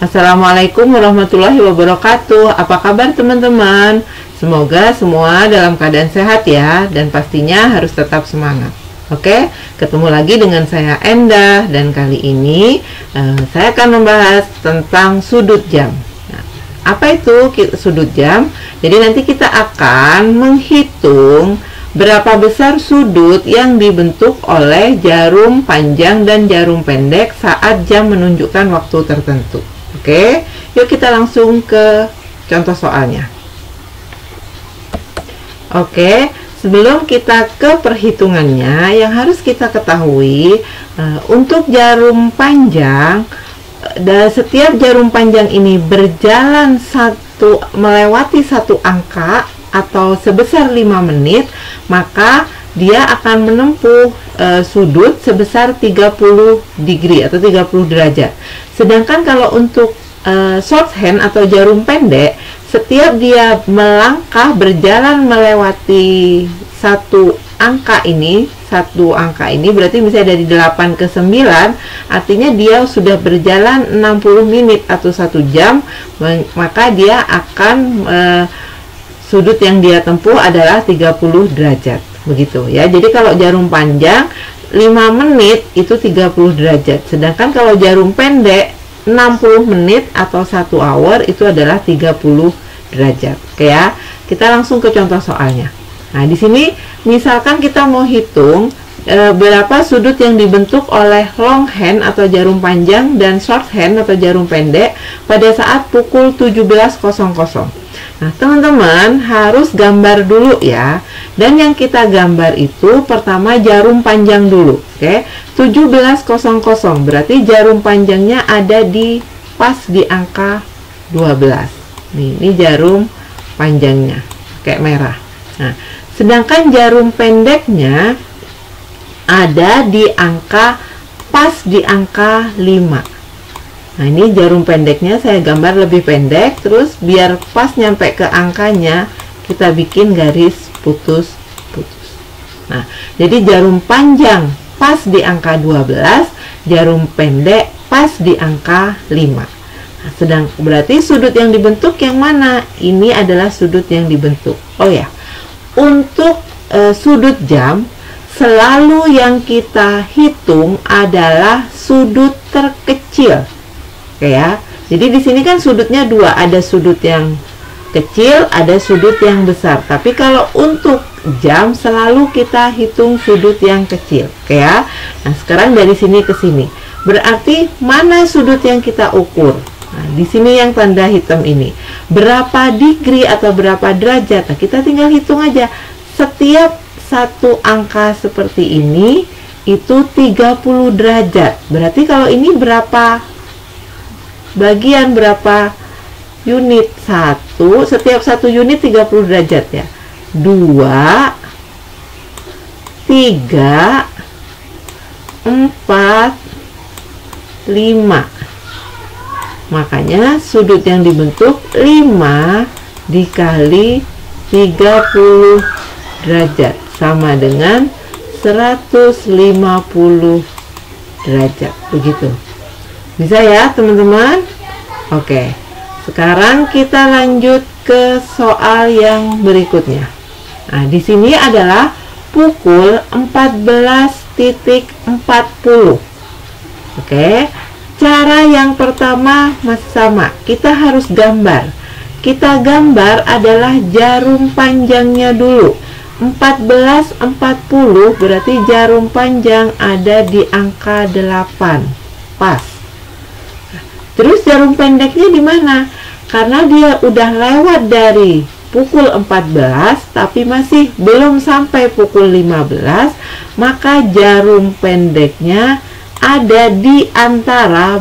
Assalamualaikum warahmatullahi wabarakatuh. Apa kabar teman-teman? Semoga semua dalam keadaan sehat ya, dan pastinya harus tetap semangat. Oke, ketemu lagi dengan saya Endah, dan kali ini saya akan membahas tentang sudut jam. Nah, apa itu sudut jam? Jadi nanti kita akan menghitung berapa besar sudut yang dibentuk oleh jarum panjang dan jarum pendek saat jam menunjukkan waktu tertentu. Oke, yuk kita langsung ke contoh soalnya. Oke, sebelum kita ke perhitungannya, yang harus kita ketahui untuk jarum panjang, setiap jarum panjang ini berjalan melewati satu angka atau sebesar 5 menit, maka dia akan menempuh sudut sebesar 30 degree atau 30 derajat. Sedangkan kalau untuk shorthand atau jarum pendek, setiap dia berjalan melewati satu angka ini berarti misalnya dari 8 ke 9, artinya dia sudah berjalan 60 menit atau 1 jam, maka dia akan sudut yang dia tempuh adalah 30 derajat. Begitu ya. Jadi kalau jarum panjang 5 menit itu 30 derajat. Sedangkan kalau jarum pendek 60 menit atau 1 hour itu adalah 30 derajat. Oke ya. Kita langsung ke contoh soalnya. Nah, di sini misalkan kita mau hitung berapa sudut yang dibentuk oleh long hand atau jarum panjang dan short hand atau jarum pendek pada saat pukul 17.00. Nah, teman-teman harus gambar dulu ya. Dan yang kita gambar itu pertama jarum panjang dulu. Oke, 17.00 berarti jarum panjangnya ada pas di angka 12. Ini jarum panjangnya kayak merah. Nah, sedangkan jarum pendeknya ada pas di angka 5. Nah, ini jarum pendeknya saya gambar lebih pendek, terus biar pas nyampe ke angkanya kita bikin garis putus-putus. Nah, jadi jarum panjang pas di angka 12, jarum pendek pas di angka 5. Nah, berarti sudut yang dibentuk yang mana? Ini adalah sudut yang dibentuk. Oh ya, untuk sudut jam selalu yang kita hitung adalah sudut terkecil. Oke ya. Jadi di sini kan sudutnya 2, ada sudut yang kecil, ada sudut yang besar. Tapi kalau untuk jam selalu kita hitung sudut yang kecil. Oke ya. Nah, sekarang dari sini ke sini. Berarti mana sudut yang kita ukur? Nah, di sini yang tanda hitam ini. Berapa degree atau berapa derajat? Nah, kita tinggal hitung aja. Setiap satu angka seperti ini itu 30 derajat. Berarti kalau ini berapa bagian, berapa unit? Setiap satu unit 30 derajat ya. 2, 3, 4, 5. Makanya sudut yang dibentuk 5 dikali 30 derajat sama dengan 150 derajat. Begitu. Bisa ya teman-teman? Oke, sekarang kita lanjut ke soal yang berikutnya. Nah, di sini adalah pukul 14.40. Oke, cara yang pertama masih sama. Kita harus gambar. Kita gambar adalah jarum panjangnya dulu. 14.40 berarti jarum panjang ada di angka 8. Pas. Terus jarum pendeknya di mana? Karena dia udah lewat dari pukul 14 tapi masih belum sampai pukul 15, maka jarum pendeknya ada di antara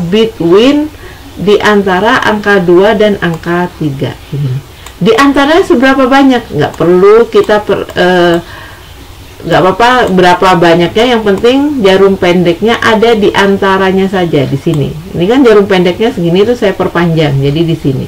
di antara angka 2 dan angka 3 ini. Di antaranya seberapa banyak? Nggak perlu kita nggak apa-apa berapa banyaknya, yang penting jarum pendeknya ada di antaranya saja di sini. Ini kan jarum pendeknya segini tuh saya perpanjang jadi di sini.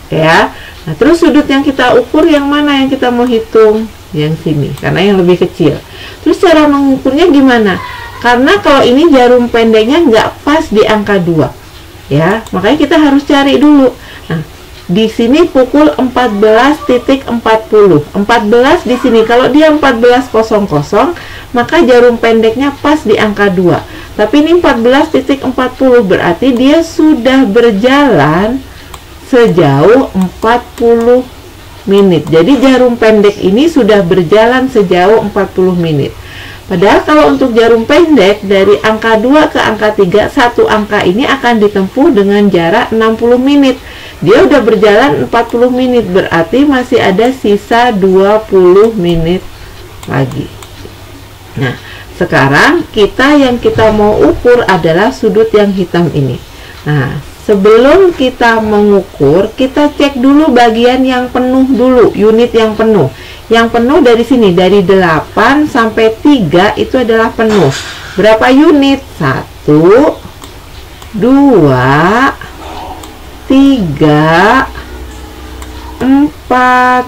Oke ya. Nah, terus sudut yang kita ukur yang mana yang kita mau hitung? Yang sini, karena yang lebih kecil. Terus cara mengukurnya gimana? Karena kalau ini jarum pendeknya nggak pas di angka 2. ya. Makanya kita harus cari dulu. Nah, di sini pukul 14.40. 14 di sini. Kalau dia 14.00, maka jarum pendeknya pas di angka 2. Tapi ini 14.40, berarti dia sudah berjalan sejauh 40 menit. Jadi jarum pendek ini sudah berjalan sejauh 40 menit. Padahal kalau untuk jarum pendek dari angka 2 ke angka 3, satu angka ini akan ditempuh dengan jarak 60 menit. Dia udah berjalan 40 menit, berarti masih ada sisa 20 menit lagi. Nah, sekarang yang kita mau ukur adalah sudut yang hitam ini. Nah, sebelum kita mengukur, kita cek dulu bagian yang penuh dulu, unit yang penuh. Yang penuh dari sini, dari 8 sampai 3 itu adalah penuh. Berapa unit? 1, 2, 3, 4,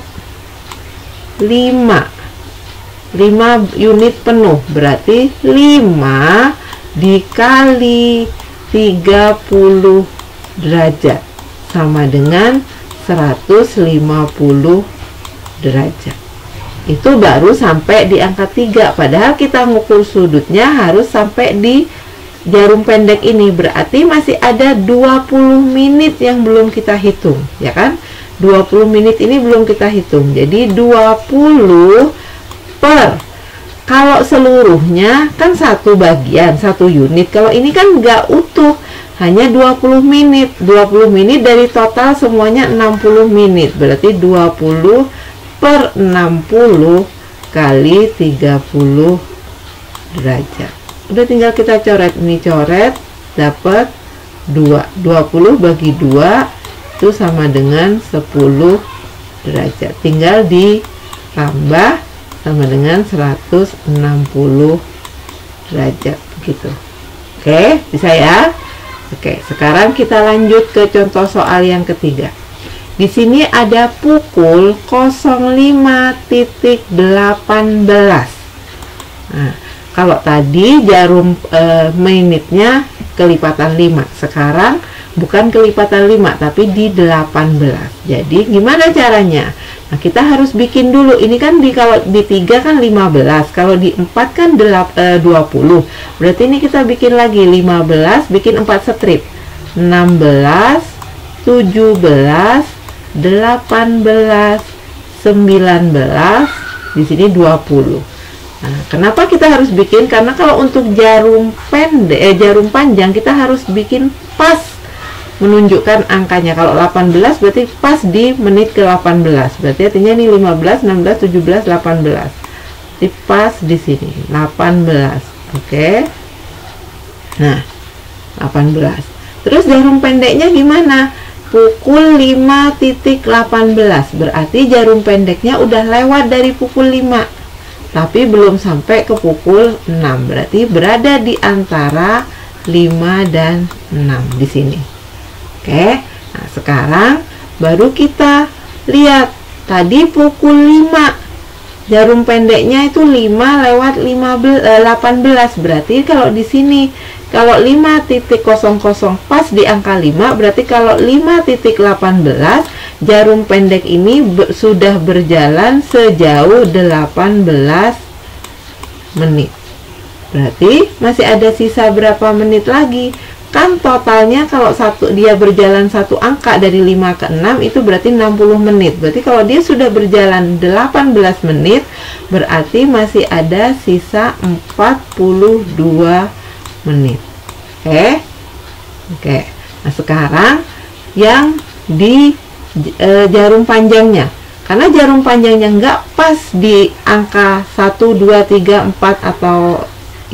5. 5 unit penuh, berarti 5 dikali 30 derajat sama dengan 150 derajat. Itu baru sampai di angka 3. Padahal kita ngukur sudutnya harus sampai di jarum pendek ini. Berarti masih ada 20 menit yang belum kita hitung, ya kan? 20 menit ini belum kita hitung. Jadi 20 per, kalau seluruhnya kan satu bagian, satu unit. Kalau ini kan nggak utuh, hanya 20 menit. 20 menit dari total semuanya 60 menit. Berarti 20 per 60 kali 30 derajat. Udah tinggal kita coret. Ini coret, dapat 2. 20 bagi 2 itu sama dengan 10 derajat. Tinggal ditambah sama dengan 160 derajat begitu. Oke, bisa ya? Oke, sekarang kita lanjut ke contoh soal yang ketiga. Di sini ada pukul 05.18. Nah, kalau tadi jarum menitnya kelipatan 5, sekarang bukan kelipatan 5 tapi di 18. Jadi gimana caranya? Nah, kita harus bikin dulu. Ini kan kalau di 3 kan 15, kalau di 4 kan 20. Berarti ini kita bikin lagi 15, bikin 4 strip. 16, 17, 18, 19, di sini 20. Nah, kenapa kita harus bikin? Karena kalau untuk jarum pendek, jarum panjang kita harus bikin pas menunjukkan angkanya. Kalau 18 berarti pas di menit ke 18. Berarti artinya ini 15, 16, 17, 18. Jadi pas di sini 18. Oke. Nah, 18. Terus jarum pendeknya gimana? Pukul 5.18. Berarti jarum pendeknya udah lewat dari pukul 5. Tapi belum sampai ke pukul 6. Berarti berada di antara 5 dan 6 di sini. Oke, nah sekarang baru kita lihat tadi pukul 5, jarum pendeknya itu 5 lewat 18. Berarti kalau di sini kalau 5.00 pas di angka 5, berarti kalau 5.18 jarum pendek ini sudah berjalan sejauh 18 menit. Berarti masih ada sisa berapa menit lagi? Kan totalnya kalau dia berjalan satu angka dari 5 ke 6 itu berarti 60 menit. Berarti kalau dia sudah berjalan 18 menit, berarti masih ada sisa 42 menit. Oke. Nah, sekarang yang di jarum panjangnya. Karena jarum panjangnya nggak pas di angka 1, 2, 3, 4 atau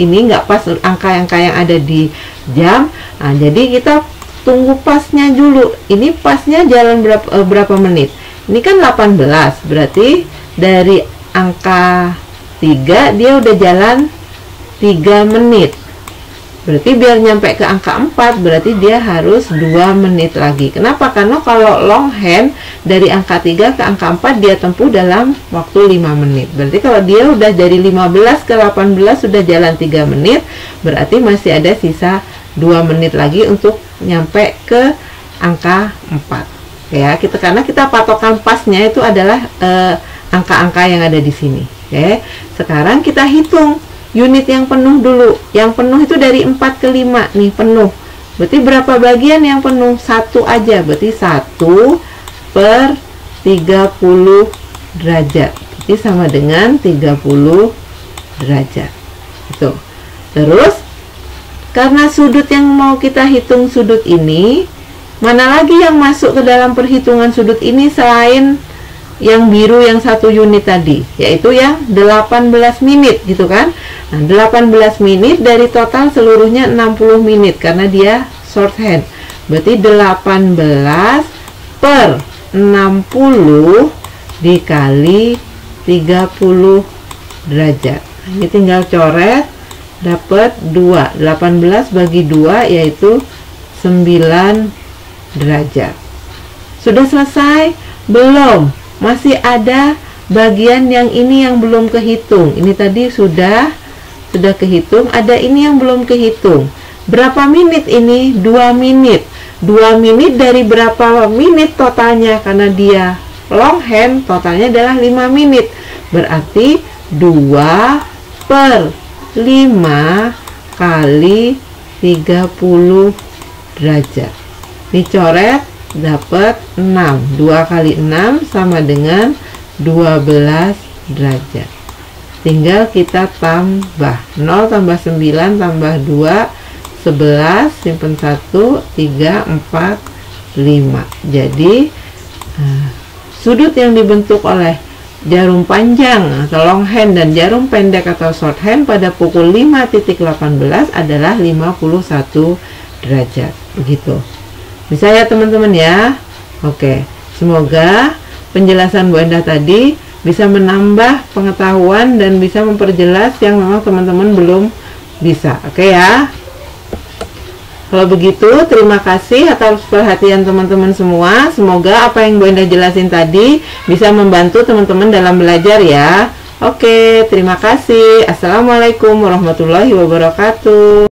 ini nggak pas angka-angka yang ada di jam. Nah, jadi kita tunggu pasnya dulu. Ini pasnya jalan berapa menit? Ini kan 18. Berarti dari angka 3 dia udah jalan 3 menit. Berarti biar nyampe ke angka 4 berarti dia harus 2 menit lagi. Kenapa? Karena kalau long hand dari angka 3 ke angka 4 dia tempuh dalam waktu 5 menit. Berarti kalau dia udah dari 15 ke 18 sudah jalan 3 menit, berarti masih ada sisa 2 menit lagi untuk nyampe ke angka 4 ya. Karena kita patokan pasnya itu adalah angka-angka yang ada di sini. Oke, sekarang kita hitung unit yang penuh dulu. Yang penuh itu dari 4 ke 5 nih, penuh. Berarti berapa bagian yang penuh? 1 aja, berarti 1 per 30 derajat. Jadi sama dengan 30 derajat. Itu. Terus karena sudut yang mau kita hitung sudut ini, mana lagi yang masuk ke dalam perhitungan sudut ini selain yang biru yang 1 unit tadi, yaitu yang 18 menit gitu kan. Nah, 18 menit dari total seluruhnya 60 menit karena dia shorthand. Berarti 18 per 60 dikali 30 derajat. Nah, ini tinggal coret, dapat 2. 18 bagi 2 yaitu 9 derajat. Sudah selesai? Belum. Masih ada bagian yang ini yang belum kehitung. Ini tadi sudah kehitung, ada ini yang belum kehitung. Berapa menit ini? 2 menit. 2 menit dari berapa menit totalnya? Karena dia longhand, totalnya adalah 5 menit. Berarti 2 per 5 kali 30 derajat. Dicoret, dapat 6. 2 kali 6 sama dengan 12 derajat. Tinggal kita tambah 0 tambah 9 tambah 2 11, simpen 1, 3, 4, 5. Jadi sudut yang dibentuk oleh jarum panjang atau long hand dan jarum pendek atau short hand pada pukul 5.18 adalah 51 derajat. Begitu. Bisa ya teman-teman ya. Oke, semoga penjelasan Bu Endah tadi bisa menambah pengetahuan dan bisa memperjelas yang memang teman-teman belum bisa. Oke ya. Kalau begitu, terima kasih atas perhatian teman-teman semua. Semoga apa yang Bu Endah jelasin tadi bisa membantu teman-teman dalam belajar ya. Oke, terima kasih. Assalamualaikum warahmatullahi wabarakatuh.